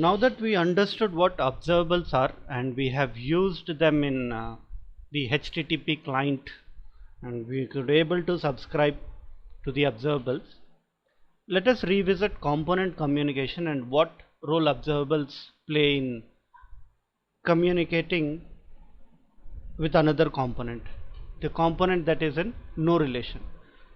Now that we understood what observables are and we have used them in the HTTP client, and we could able to subscribe to the observables, let us revisit component communication and what role observables play in communicating with another component, the component that is in no relation.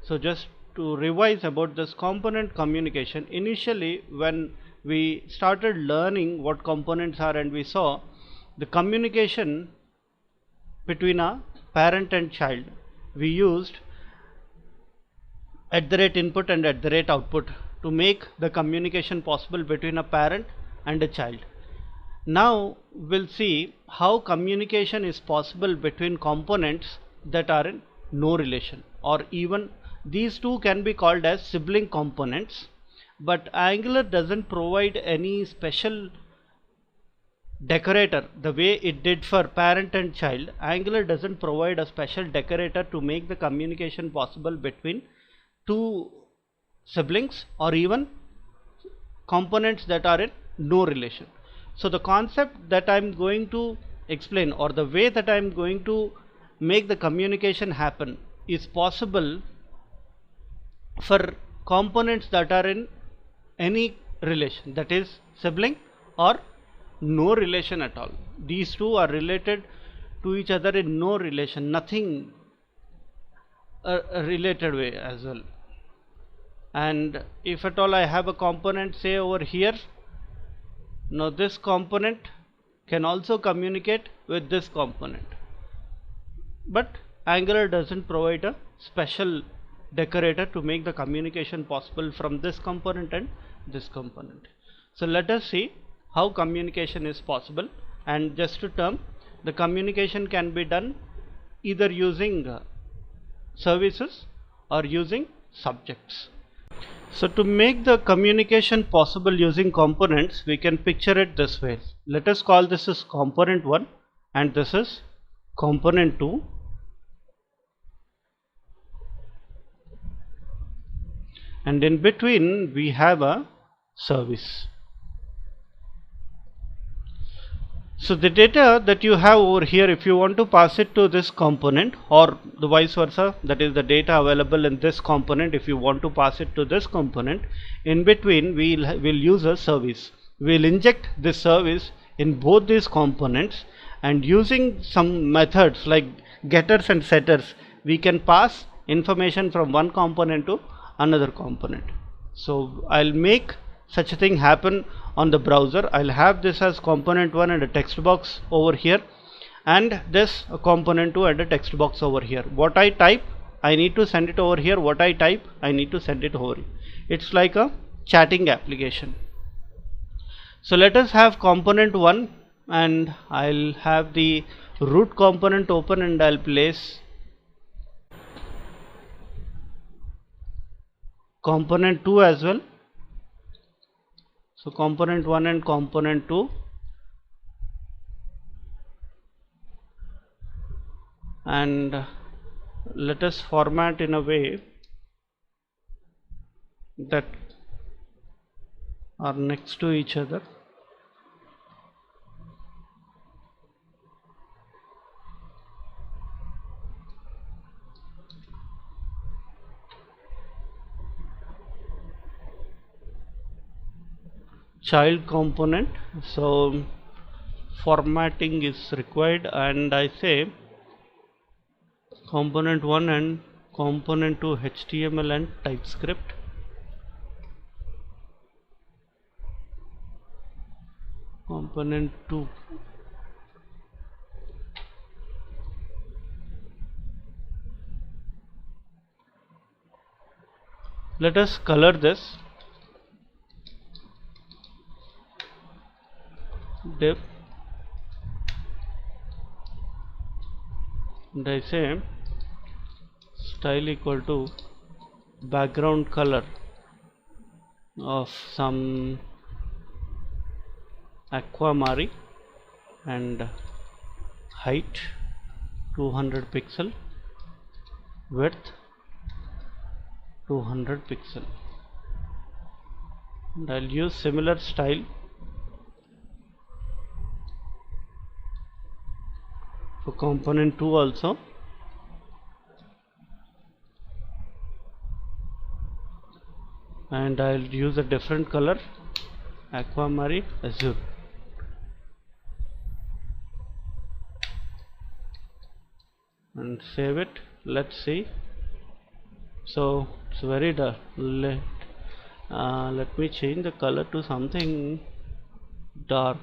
So just to revise about this component communication, initially when we started learning what components are and we saw the communication between a parent and child, we used @input and @output to make the communication possible between a parent and a child. Now we'll see how communication is possible between components that are in no relation, or even these two can be called as sibling components, but Angular doesn't provide any special decorator the way it did for parent and child. Angular doesn't provide a special decorator to make the communication possible between two siblings or even components that are in no relation. So the concept that I'm going to explain, or the way that I'm going to make the communication happen, is possible for components that are in any relation, that is sibling or no relation at all. These two are related to each other in no relation, nothing a related way as well. And if at all I have a component, say over here, now this component can also communicate with this component, but Angular doesn't provide a special decorator to make the communication possible from this component and this component. So let us see how communication is possible. And just to term, the communication can be done either using services or using subjects. So to make the communication possible using components, we can picture it this way. Let us call this as component 1 and this is component 2. And in between we have a service. So the data that you have over here, if you want to pass it to this component, or the vice versa, that is the data available in this component, if you want to pass it to this component, in between we'll use a service. We'll inject this service in both these components, and using some methods like getters and setters, we can pass information from one component to another component. So I'll make such a thing happen on the browser. I'll have this as component 1 and a text box over here, and this component 2 and a text box over here. What I type, I need to send it over here. What I type, I need to send it over here. It's like a chatting application. So let us have component 1, and I'll have the root component open, and I'll place component 2 as well. So component 1 and component 2, and let us format in a way that are next to each other. Child component, so formatting is required, and I say component 1 and component 2 HTML and TypeScript. Component 2 let us color this div, and I say style equal to background color of some aquamarine, and height 200 pixel, width 200 pixel, and I'll use similar style for component 2 also, and I'll use a different color, aquamarine azure, and save it. Let's see. So it's very dark. Let me change the color to something dark.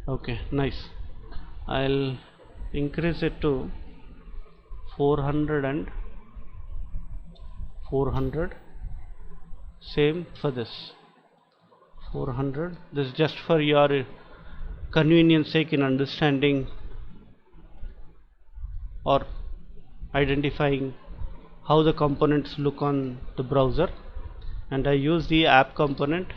Okay, nice. I'll increase it to 400 and 400. Same for this, 400. This is just for your convenience sake in understanding or identifying how the components look on the browser. And I use the app component.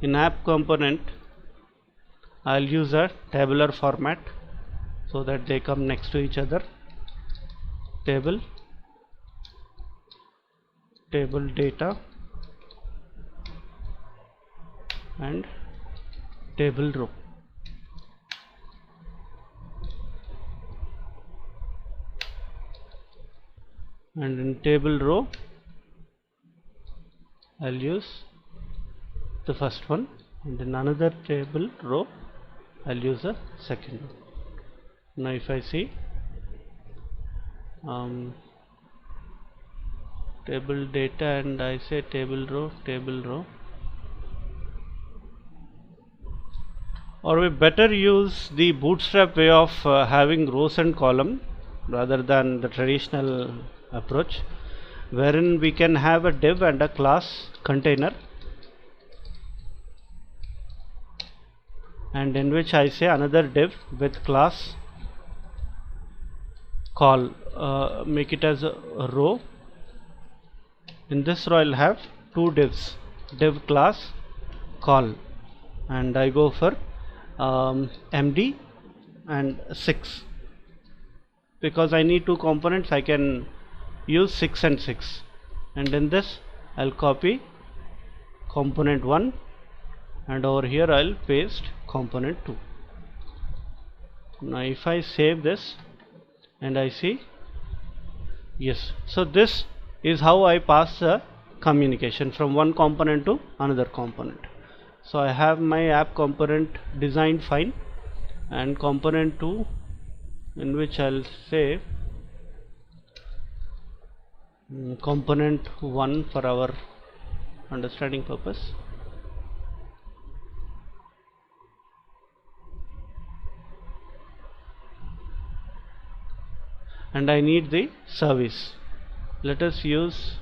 In app component, I'll use a tabular format so that they come next to each other. Table data and table row. And in table row, I'll use the first one, and in another table row I'll use the second one. Now if I see table data and I say table row, or we better use the bootstrap way of having rows and column rather than the traditional approach, wherein we can have a div and a class container, and in which I say another div with class call, make it as a row. In this row I'll have two divs, div class call, and I go for MD and 6, because I need two components. I can use 6 and 6, and in this I'll copy component 1, and over here I'll paste component 2. Now if I save this and I see, yes, so this is how I pass the communication from one component to another component. So I have my app component designed fine, and component 2, in which I'll say component 1 for our understanding purpose. And I need the service. Let us use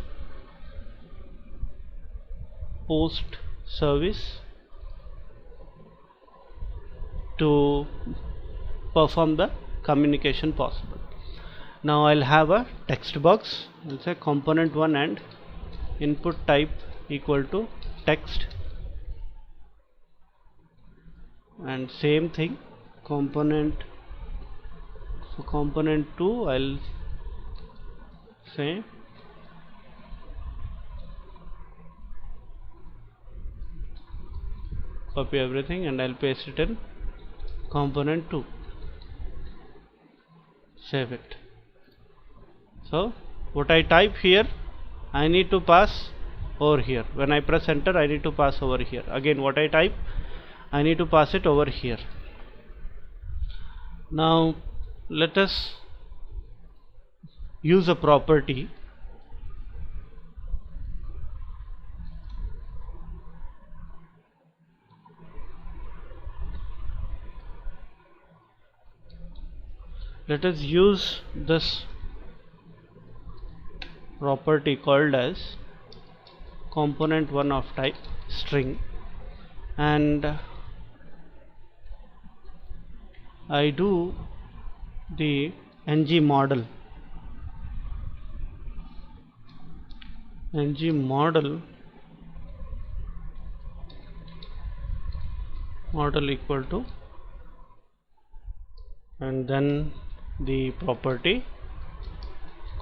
post service to perform the communication possible. Now I'll have a text box. I'll say component 1 and input type equal to text, and same thing component. For component 2 I'll say copy everything and I'll paste it in component 2. Save it. So what I type here I need to pass over here. When I press enter I need to pass over here. Again what I type I need to pass it over here. Now let us use a property let us use this property called as component 1 of type string, and I do the ng model equal to, and then the property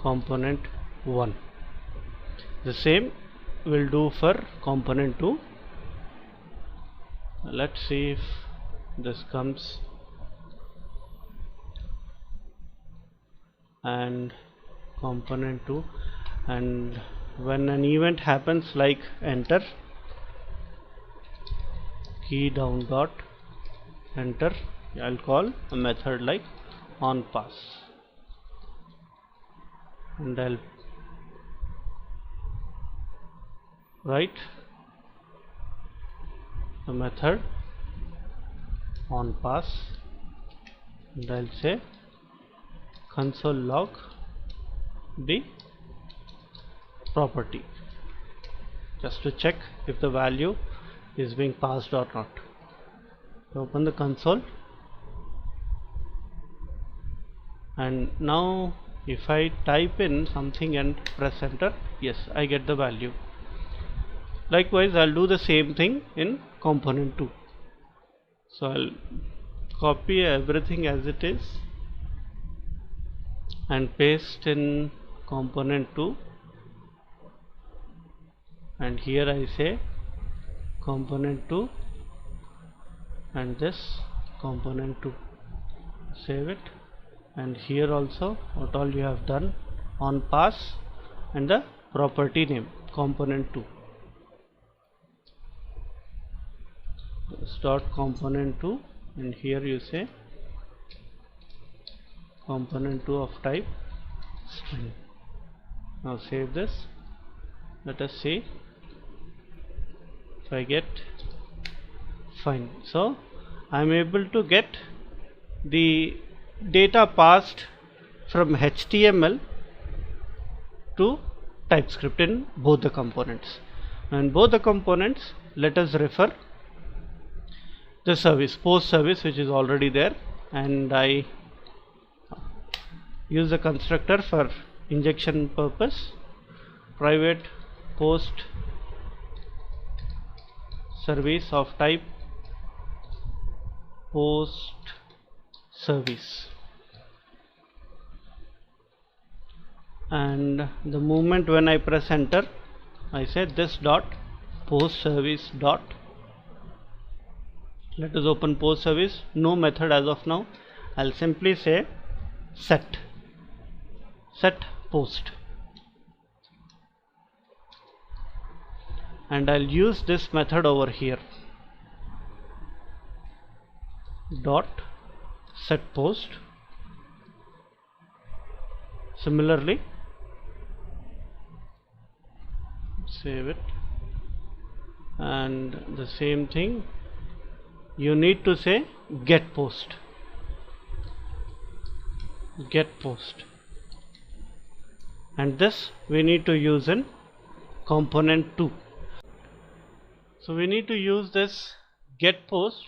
component 1. The same will do for component 2. Let's see if this comes, and component 2, and when an event happens like enter, key down dot enter, I'll call a method like on pass, and I'll write the method on pass, and I'll say console log the property, just to check if the value is being passed or not. Open the console, and now if I type in something and press enter, yes, I get the value. Likewise, I'll do the same thing in component 2. So I'll copy everything as it is and paste in component 2, and here I say component 2 and this component 2, save it, and here also what all you have done on pass and the property name component 2, start component 2, and here you say component 2 of type string. Now save this. Let us see if I get fine. So I am able to get the data passed from HTML to TypeScript in both the components. And both the components, let us refer the service, post service, which is already there, and I use the constructor for injection purpose, private post service of type post service, and the moment when I press enter, I say this dot post service dot, let us open post service, no method as of now, I'll simply say set post, and I'll use this method over here, dot set post. Similarly, save it, and the same thing you need to say get post, and this we need to use in component 2. So we need to use this get post.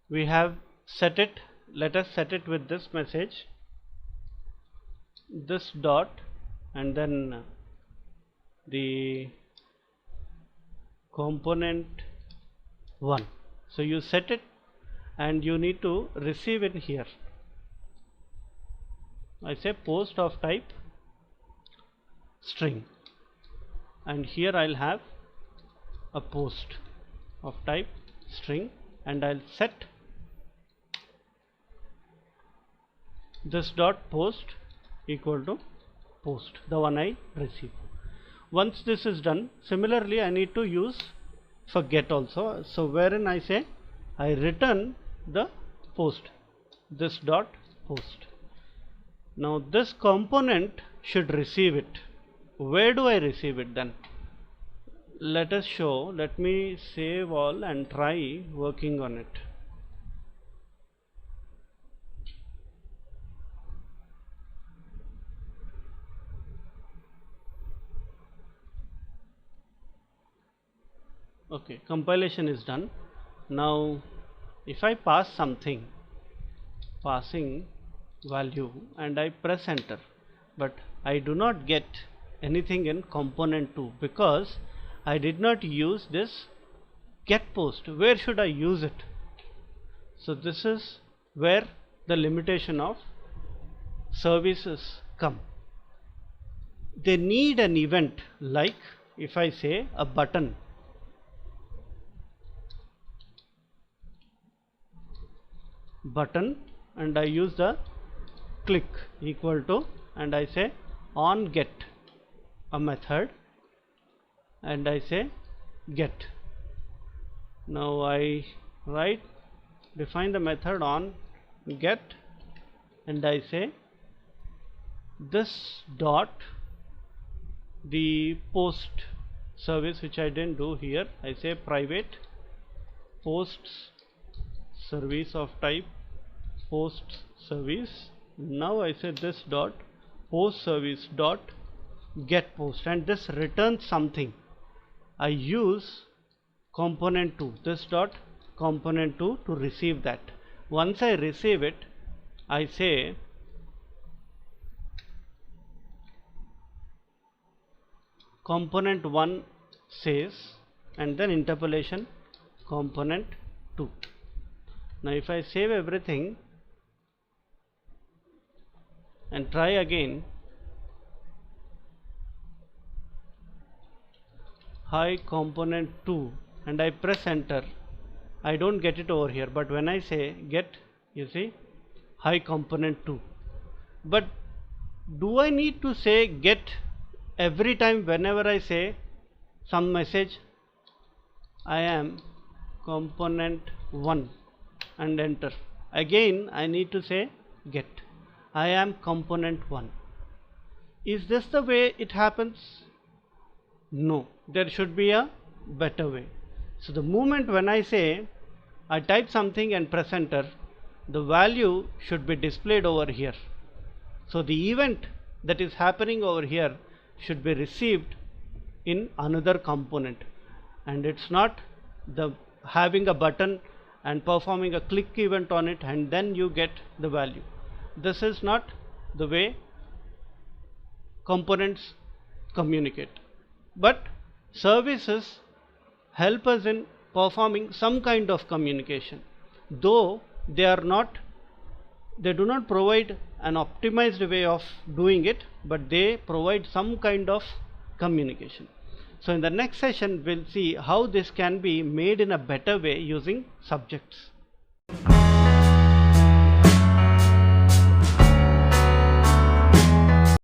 We have set it, let us set it with this message, this dot, and then the component 1. So you set it and you need to receive in here. I say post of type string, and here I'll have a post of type string, and I'll set this dot post equal to post, the one I receive. Once this is done, similarly I need to use for get also, so wherein I say I return the post, this dot post. Now this component should receive it. Where do I receive it then? Let us show, let me save all and try working on it. Okay, compilation is done. Now if I pass something, passing value, and I press enter, but I do not get anything in component 2 because I did not use this get post. Where should I use it? So this is where the limitation of services come. they need an event, like if I say a button, and I use the click equal to, and I say on get a method, and I say get. Now I define the method on get, and I say this dot the post service, which I didn't do here. I say private posts service of type post service. Now I say this dot post service dot get post, and this returns something. I use component 2, this dot component 2 to receive that. Once I receive it, I say component 1 says, and then interpolation component 2. Now if I save everything and try again, hi component 2, and I press enter, I don't get it over here, but when I say get, you see hi component 2. But do I need to say get every time whenever I say some message? I am component 1 and enter. Again I need to say get I am component 1. Is this the way it happens? No, there should be a better way. So the moment when I say I type something and press enter, the value should be displayed over here. So the event that is happening over here should be received in another component, and it's not the having a button and performing a click event on it and then you get the value. This is not the way components communicate. But services help us in performing some kind of communication, though they do not provide an optimized way of doing it, but they provide some kind of communication. So in the next session we'll see how this can be made in a better way using subjects.